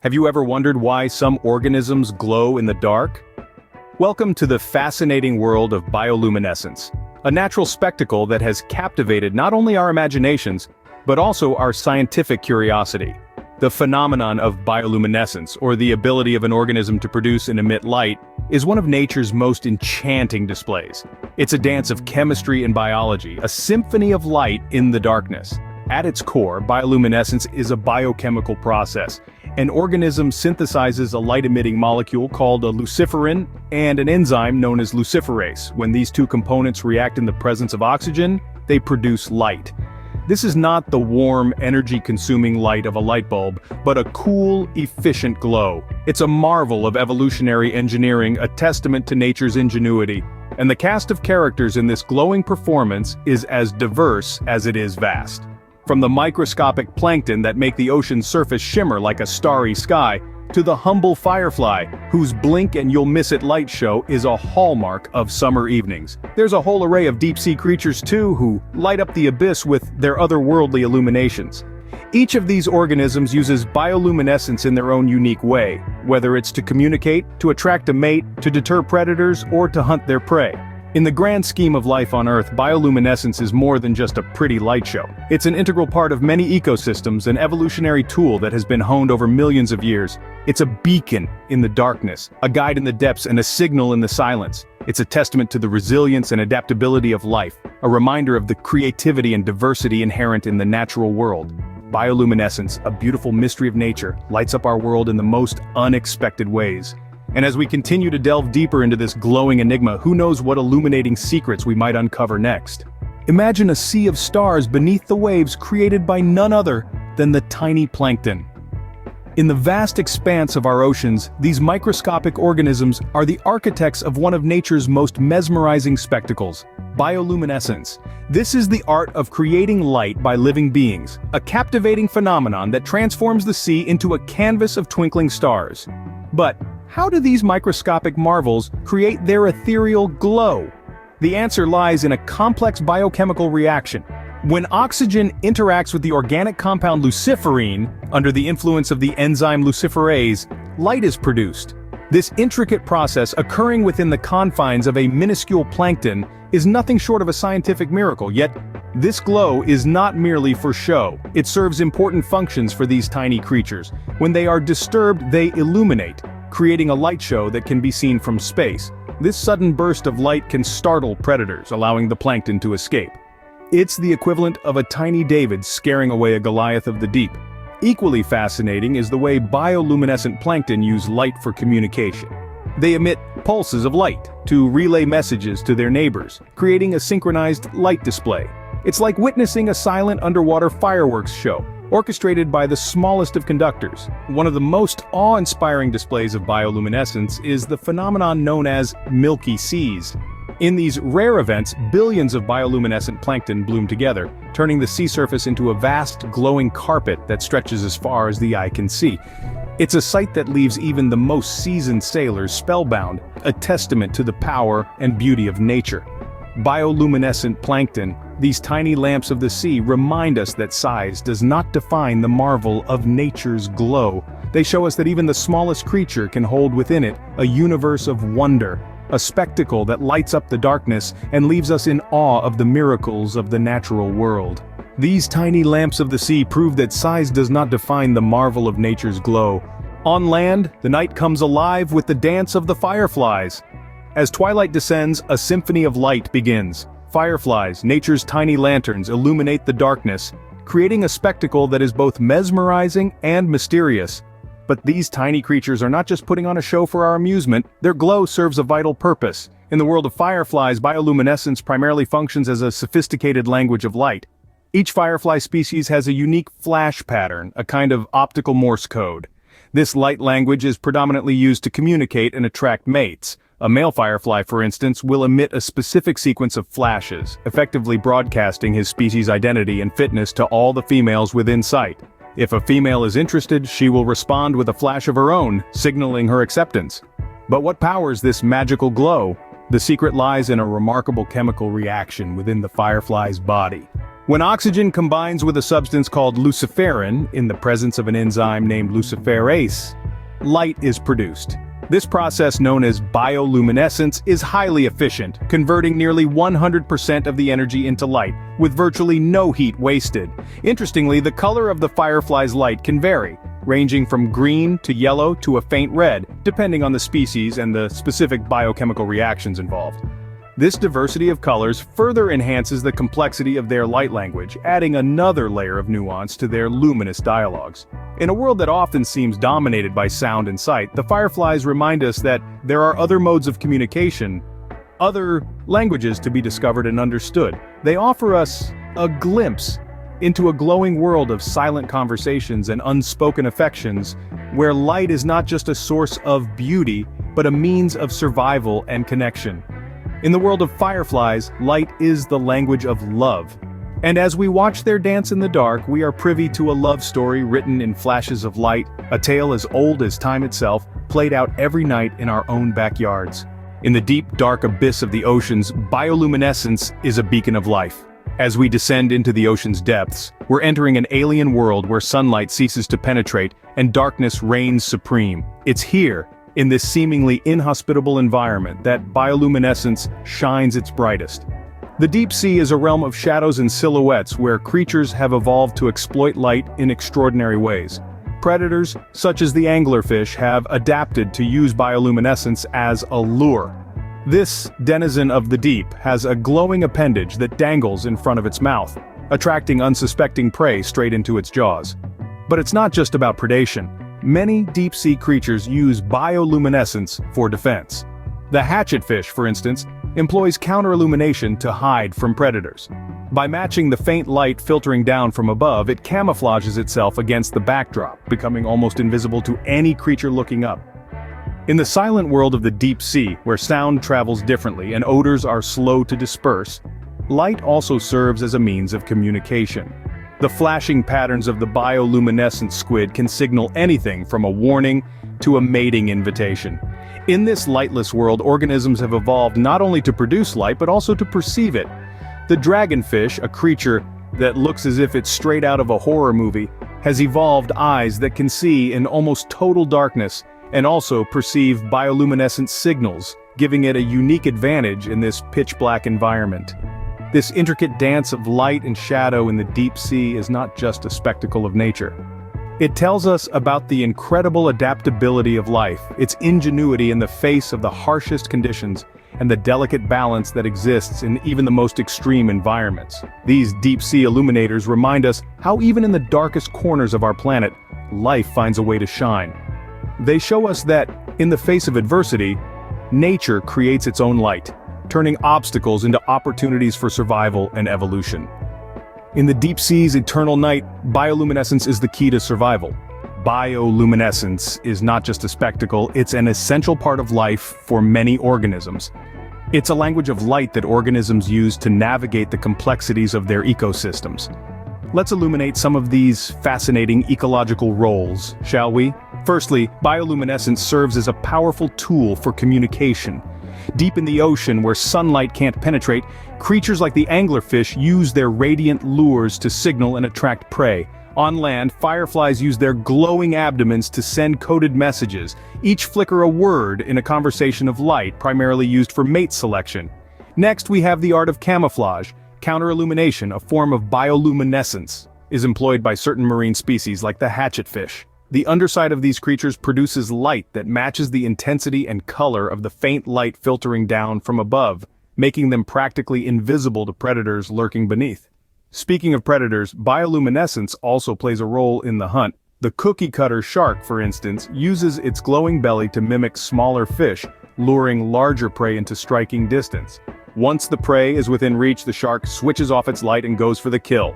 Have you ever wondered why some organisms glow in the dark? Welcome to the fascinating world of bioluminescence, a natural spectacle that has captivated not only our imaginations, but also our scientific curiosity. The phenomenon of bioluminescence, or the ability of an organism to produce and emit light, is one of nature's most enchanting displays. It's a dance of chemistry and biology, a symphony of light in the darkness. At its core, bioluminescence is a biochemical process. An organism synthesizes a light-emitting molecule called a luciferin and an enzyme known as luciferase. When these two components react in the presence of oxygen, they produce light. This is not the warm, energy-consuming light of a light bulb, but a cool, efficient glow. It's a marvel of evolutionary engineering, a testament to nature's ingenuity. And the cast of characters in this glowing performance is as diverse as it is vast. From the microscopic plankton that make the ocean's surface shimmer like a starry sky, to the humble firefly, whose blink and you'll miss it light show is a hallmark of summer evenings. There's a whole array of deep-sea creatures too who light up the abyss with their otherworldly illuminations. Each of these organisms uses bioluminescence in their own unique way, whether it's to communicate, to attract a mate, to deter predators, or to hunt their prey. In the grand scheme of life on Earth, bioluminescence is more than just a pretty light show. It's an integral part of many ecosystems, an evolutionary tool that has been honed over millions of years. It's a beacon in the darkness, a guide in the depths, and a signal in the silence. It's a testament to the resilience and adaptability of life, a reminder of the creativity and diversity inherent in the natural world. Bioluminescence, a beautiful mystery of nature, lights up our world in the most unexpected ways. And as we continue to delve deeper into this glowing enigma, who knows what illuminating secrets we might uncover next. Imagine a sea of stars beneath the waves created by none other than the tiny plankton. In the vast expanse of our oceans, these microscopic organisms are the architects of one of nature's most mesmerizing spectacles, bioluminescence. This is the art of creating light by living beings, a captivating phenomenon that transforms the sea into a canvas of twinkling stars. But how do these microscopic marvels create their ethereal glow? The answer lies in a complex biochemical reaction. When oxygen interacts with the organic compound luciferin, under the influence of the enzyme luciferase, light is produced. This intricate process, occurring within the confines of a minuscule plankton, is nothing short of a scientific miracle, yet this glow is not merely for show. It serves important functions for these tiny creatures. When they are disturbed, they illuminate, creating a light show that can be seen from space. This sudden burst of light can startle predators, allowing the plankton to escape. It's the equivalent of a tiny David scaring away a Goliath of the deep. Equally fascinating is the way bioluminescent plankton use light for communication. They emit pulses of light to relay messages to their neighbors, creating a synchronized light display. It's like witnessing a silent underwater fireworks show, orchestrated by the smallest of conductors. One of the most awe-inspiring displays of bioluminescence is the phenomenon known as milky seas. In these rare events, billions of bioluminescent plankton bloom together, turning the sea surface into a vast, glowing carpet that stretches as far as the eye can see. It's a sight that leaves even the most seasoned sailors spellbound, a testament to the power and beauty of nature. Bioluminescent plankton, these tiny lamps of the sea, remind us that size does not define the marvel of nature's glow. They show us that even the smallest creature can hold within it a universe of wonder, a spectacle that lights up the darkness and leaves us in awe of the miracles of the natural world. These tiny lamps of the sea prove that size does not define the marvel of nature's glow. On land, the night comes alive with the dance of the fireflies. As twilight descends, a symphony of light begins. Fireflies, nature's tiny lanterns, illuminate the darkness, creating a spectacle that is both mesmerizing and mysterious. But these tiny creatures are not just putting on a show for our amusement, their glow serves a vital purpose. In the world of fireflies, bioluminescence primarily functions as a sophisticated language of light. Each firefly species has a unique flash pattern, a kind of optical Morse code. This light language is predominantly used to communicate and attract mates. A male firefly, for instance, will emit a specific sequence of flashes, effectively broadcasting his species' identity and fitness to all the females within sight. If a female is interested, she will respond with a flash of her own, signaling her acceptance. But what powers this magical glow? The secret lies in a remarkable chemical reaction within the firefly's body. When oxygen combines with a substance called luciferin, in the presence of an enzyme named luciferase, light is produced. This process, known as bioluminescence, is highly efficient, converting nearly 100% of the energy into light, with virtually no heat wasted. Interestingly, the color of the firefly's light can vary, ranging from green to yellow to a faint red, depending on the species and the specific biochemical reactions involved. This diversity of colors further enhances the complexity of their light language, adding another layer of nuance to their luminous dialogues. In a world that often seems dominated by sound and sight, the fireflies remind us that there are other modes of communication, other languages to be discovered and understood. They offer us a glimpse into a glowing world of silent conversations and unspoken affections, where light is not just a source of beauty, but a means of survival and connection. In the world of fireflies, light is the language of love. And as we watch their dance in the dark, we are privy to a love story written in flashes of light, a tale as old as time itself, played out every night in our own backyards. In the deep, dark abyss of the oceans, bioluminescence is a beacon of life. As we descend into the ocean's depths, we're entering an alien world where sunlight ceases to penetrate and darkness reigns supreme. It's here, in this seemingly inhospitable environment, that bioluminescence shines its brightest. The deep sea is a realm of shadows and silhouettes where creatures have evolved to exploit light in extraordinary ways. Predators, such as the anglerfish, have adapted to use bioluminescence as a lure. This denizen of the deep has a glowing appendage that dangles in front of its mouth, attracting unsuspecting prey straight into its jaws. But it's not just about predation. Many deep-sea creatures use bioluminescence for defense. The hatchetfish, for instance, employs counter-illumination to hide from predators. By matching the faint light filtering down from above, it camouflages itself against the backdrop, becoming almost invisible to any creature looking up. In the silent world of the deep sea, where sound travels differently and odors are slow to disperse, light also serves as a means of communication. The flashing patterns of the bioluminescent squid can signal anything from a warning to a mating invitation. In this lightless world, organisms have evolved not only to produce light but also to perceive it. The dragonfish, a creature that looks as if it's straight out of a horror movie, has evolved eyes that can see in almost total darkness and also perceive bioluminescent signals, giving it a unique advantage in this pitch-black environment. This intricate dance of light and shadow in the deep sea is not just a spectacle of nature. It tells us about the incredible adaptability of life, its ingenuity in the face of the harshest conditions, and the delicate balance that exists in even the most extreme environments. These deep-sea illuminators remind us how even in the darkest corners of our planet, life finds a way to shine. They show us that, in the face of adversity, nature creates its own light, turning obstacles into opportunities for survival and evolution. In the deep sea's eternal night, bioluminescence is the key to survival. Bioluminescence is not just a spectacle, it's an essential part of life for many organisms. It's a language of light that organisms use to navigate the complexities of their ecosystems. Let's illuminate some of these fascinating ecological roles, shall we? Firstly, bioluminescence serves as a powerful tool for communication. Deep in the ocean, where sunlight can't penetrate, creatures like the anglerfish use their radiant lures to signal and attract prey. On land, fireflies use their glowing abdomens to send coded messages, each flicker a word in a conversation of light, primarily used for mate selection. Next, we have the art of camouflage. Counter-illumination, a form of bioluminescence, is employed by certain marine species like the hatchetfish. The underside of these creatures produces light that matches the intensity and color of the faint light filtering down from above, making them practically invisible to predators lurking beneath. Speaking of predators, bioluminescence also plays a role in the hunt. The cookie-cutter shark, for instance, uses its glowing belly to mimic smaller fish, luring larger prey into striking distance. Once the prey is within reach, the shark switches off its light and goes for the kill.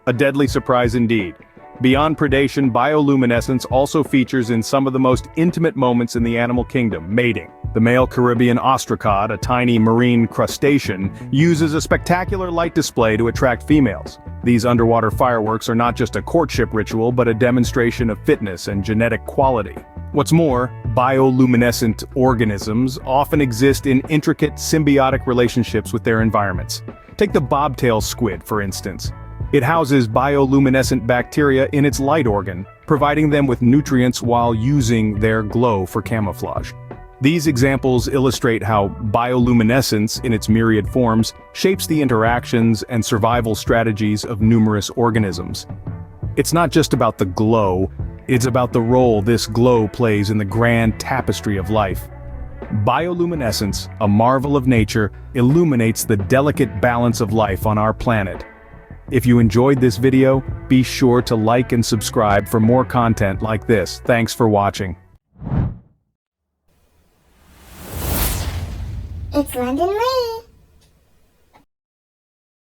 A deadly surprise indeed. Beyond predation, bioluminescence also features in some of the most intimate moments in the animal kingdom, mating. The male Caribbean ostracod, a tiny marine crustacean, uses a spectacular light display to attract females. These underwater fireworks are not just a courtship ritual, but a demonstration of fitness and genetic quality. What's more, bioluminescent organisms often exist in intricate symbiotic relationships with their environments. Take the bobtail squid, for instance. It houses bioluminescent bacteria in its light organ, providing them with nutrients while using their glow for camouflage. These examples illustrate how bioluminescence, in its myriad forms, shapes the interactions and survival strategies of numerous organisms. It's not just about the glow, it's about the role this glow plays in the grand tapestry of life. Bioluminescence, a marvel of nature, illuminates the delicate balance of life on our planet. If you enjoyed this video, be sure to like and subscribe for more content like this. Thanks for watching. It's London Lee.